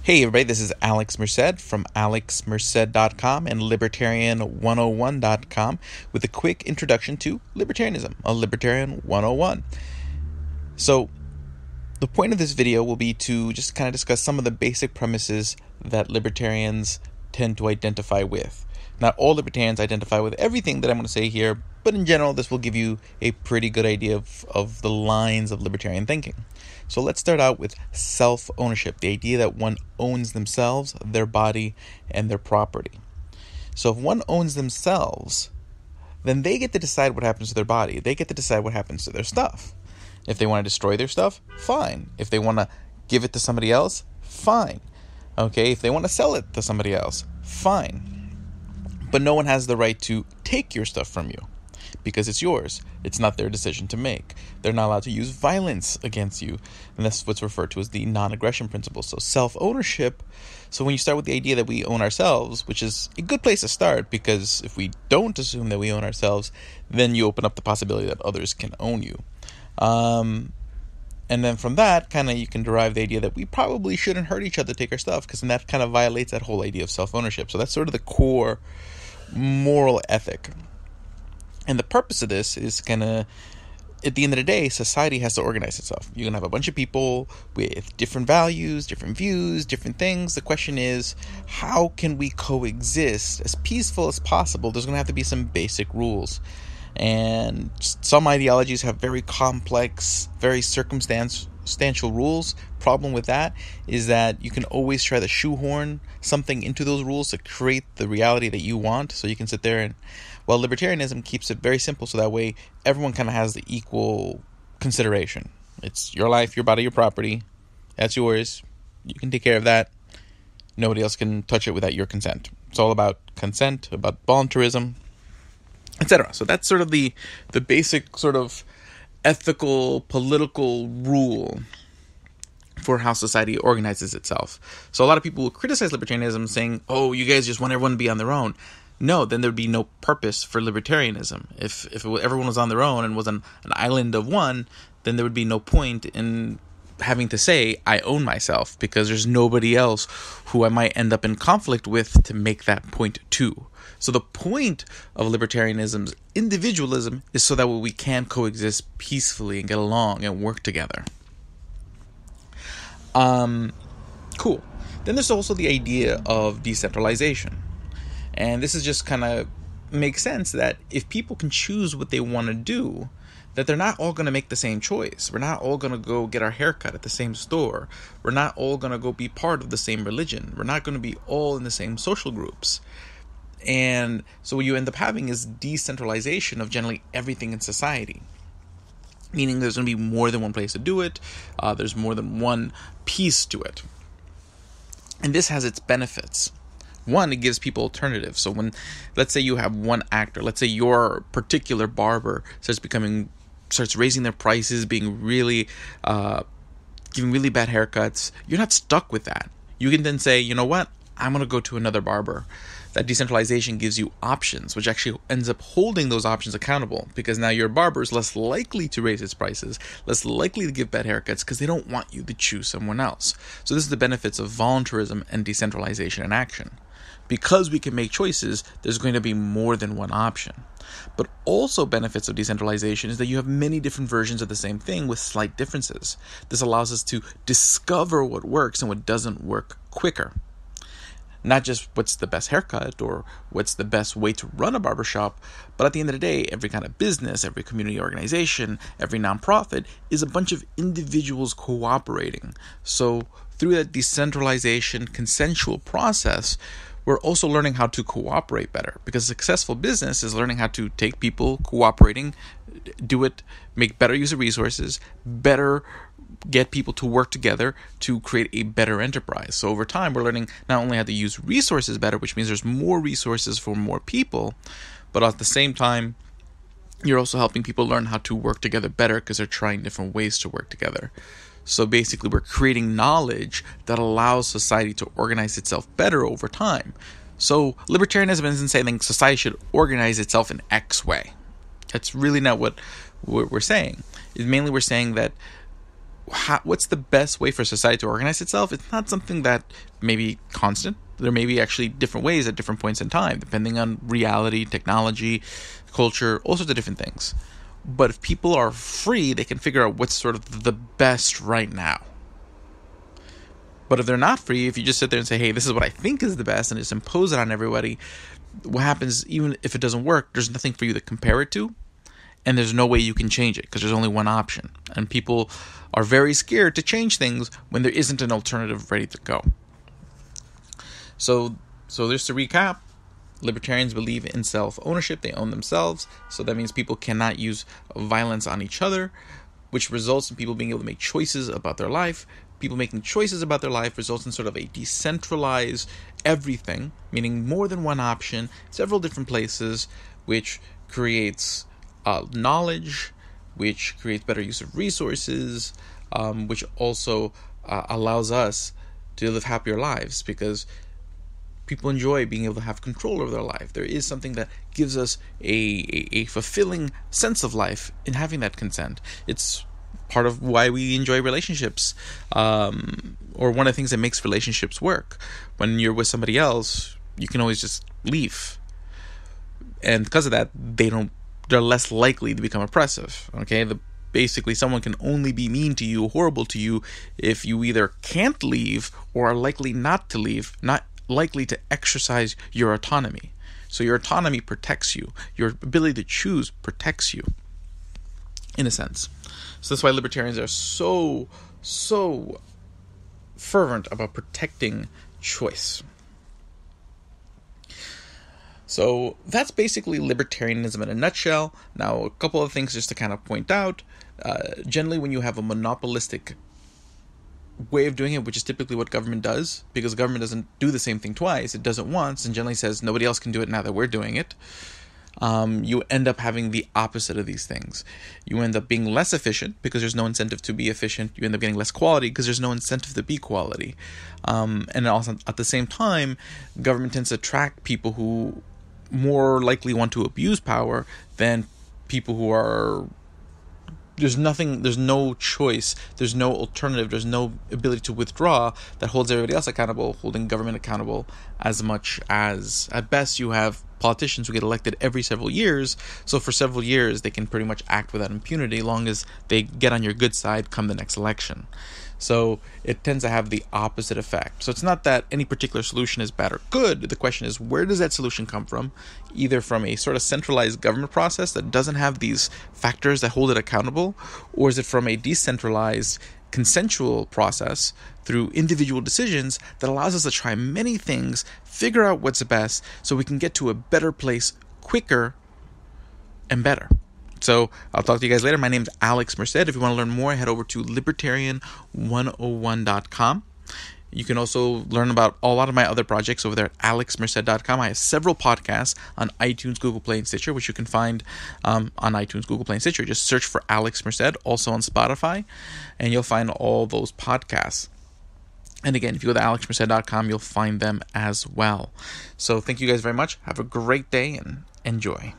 Hey everybody, this is Alex Merced from alexmerced.com and libertarian101.com with a quick introduction to libertarianism, a Libertarian 101. So, the point of this video will be to just kind of discuss some of the basic premises that libertarians tend to identify with. Not all libertarians identify with everything that I'm going to say here, but in general, this will give you a pretty good idea of the lines of libertarian thinking. So let's start out with self-ownership, the idea that one owns themselves, their body, and their property. So if one owns themselves, then they get to decide what happens to their body. They get to decide what happens to their stuff. If they want to destroy their stuff, fine. If they want to give it to somebody else, fine. Okay, if they want to sell it to somebody else, fine. But no one has the right to take your stuff from you because it's yours. It's not their decision to make. They're not allowed to use violence against you. And that's what's referred to as the non-aggression principle. So self-ownership. So when you start with the idea that we own ourselves, which is a good place to start, because if we don't assume that we own ourselves, then you open up the possibility that others can own you. And then from that, kind of you can derive the idea that we probably shouldn't hurt each other to take our stuff, because then that kind of violates that whole idea of self-ownership. So that's sort of the core moral ethic. And the purpose of this is kind of, at the end of the day, society has to organize itself. You're going to have a bunch of people with different values, different views, different things. The question is, how can we coexist as peaceful as possible? There's going to have to be some basic rules. And some ideologies have very complex, very circumstantial rules. Problem with that is that you can always try to shoehorn something into those rules to create the reality that you want. So you can sit there and, well, libertarianism keeps it very simple, so that way everyone kind of has the equal consideration. It's your life, your body, your property. That's yours. You can take care of that. Nobody else can touch it without your consent. It's all about consent, about voluntarism, etc. So that's sort of the basic sort of ethical, political rule for how society organizes itself. So a lot of people will criticize libertarianism saying, oh, you guys just want everyone to be on their own. No, then there'd be no purpose for libertarianism. If everyone was on their own and was an island of one, then there would be no point in having to say, I own myself, because there's nobody else who I might end up in conflict with to make that point to. So the point of libertarianism's individualism is so that we can coexist peacefully and get along and work together. Cool. Then there's also the idea of decentralization. And this is just kind of makes sense that if people can choose what they want to do, that they're not all going to make the same choice. We're not all going to go get our haircut at the same store. We're not all going to go be part of the same religion. We're not going to be all in the same social groups. And so what you end up having is decentralization of generally everything in society. Meaning there's going to be more than one place to do it. There's more than one piece to it. And this has its benefits. One, it gives people alternatives. So when, let's say you have one actor, let's say your particular barber starts raising their prices, being really, giving really bad haircuts, you're not stuck with that. You can then say, you know what, I'm going to go to another barber. That decentralization gives you options, which actually ends up holding those options accountable, because now your barber is less likely to raise its prices, less likely to give bad haircuts, because they don't want you to choose someone else. So this is the benefits of voluntarism and decentralization in action. Because we can make choices, there's going to be more than one option. But also benefits of decentralization is that you have many different versions of the same thing with slight differences. This allows us to discover what works and what doesn't work quicker. Not just what's the best haircut or what's the best way to run a barbershop, but at the end of the day, every kind of business, every community organization, every nonprofit is a bunch of individuals cooperating. So through that decentralization, consensual process, we're also learning how to cooperate better, because successful business is learning how to take people cooperating, do it, make better use of resources, better get people to work together to create a better enterprise. So over time, we're learning not only how to use resources better, which means there's more resources for more people, but at the same time, you're also helping people learn how to work together better because they're trying different ways to work together. So basically, we're creating knowledge that allows society to organize itself better over time. So libertarianism isn't saying society should organize itself in X way. That's really not what we're saying. Mainly we're saying that what's the best way for society to organize itself? It's not something that may be constant. There may be actually different ways at different points in time, depending on reality, technology, culture, all sorts of different things. But if people are free, they can figure out what's sort of the best right now. But if they're not free, if you just sit there and say, hey, this is what I think is the best, and just impose it on everybody, what happens, even if it doesn't work, there's nothing for you to compare it to, and there's no way you can change it, because there's only one option. And people are very scared to change things when there isn't an alternative ready to go. So just to recap, libertarians believe in self-ownership. They own themselves. So that means people cannot use violence on each other, which results in people being able to make choices about their life. People making choices about their life results in sort of a decentralized everything, meaning more than one option, several different places, which creates knowledge, which creates better use of resources, which also allows us to live happier lives, because people enjoy being able to have control over their life. There is something that gives us a fulfilling sense of life in having that consent. It's part of why we enjoy relationships, or one of the things that makes relationships work. When you're with somebody else, you can always just leave, and because of that, they're less likely to become oppressive. Okay, basically, someone can only be mean to you, horrible to you, if you either can't leave or are likely not to leave, not likely to exercise your autonomy. So your autonomy protects you. Your ability to choose protects you, in a sense. So that's why libertarians are so fervent about protecting choice. So that's basically libertarianism in a nutshell. Now, a couple of things just to kind of point out. Generally, when you have a monopolistic way of doing it, which is typically what government does, because government doesn't do the same thing twice, it does it once, and generally says nobody else can do it now that we're doing it, you end up having the opposite of these things. You end up being less efficient because there's no incentive to be efficient. You end up getting less quality because there's no incentive to be quality. And also, at the same time, government tends to attract people who more likely want to abuse power than people who are... There's no choice, there's no alternative, there's no ability to withdraw that holds everybody else accountable, holding government accountable as much as, at best, you have politicians who get elected every several years, so for several years they can pretty much act without impunity, long as they get on your good side come the next election. So it tends to have the opposite effect. So it's not that any particular solution is bad or good. The question is, where does that solution come from? Either from a sort of centralized government process that doesn't have these factors that hold it accountable, or is it from a decentralized consensual process through individual decisions that allows us to try many things, figure out what's best, so we can get to a better place quicker and better. So I'll talk to you guys later. My name's Alex Merced. If you want to learn more, head over to libertarian101.com. You can also learn about a lot of my other projects over there at alexmerced.com. I have several podcasts on iTunes, Google Play, and Stitcher, which you can find on iTunes, Google Play, and Stitcher. Just search for Alex Merced, also on Spotify, and you'll find all those podcasts. And again, if you go to alexmerced.com, you'll find them as well. So thank you guys very much. Have a great day and enjoy.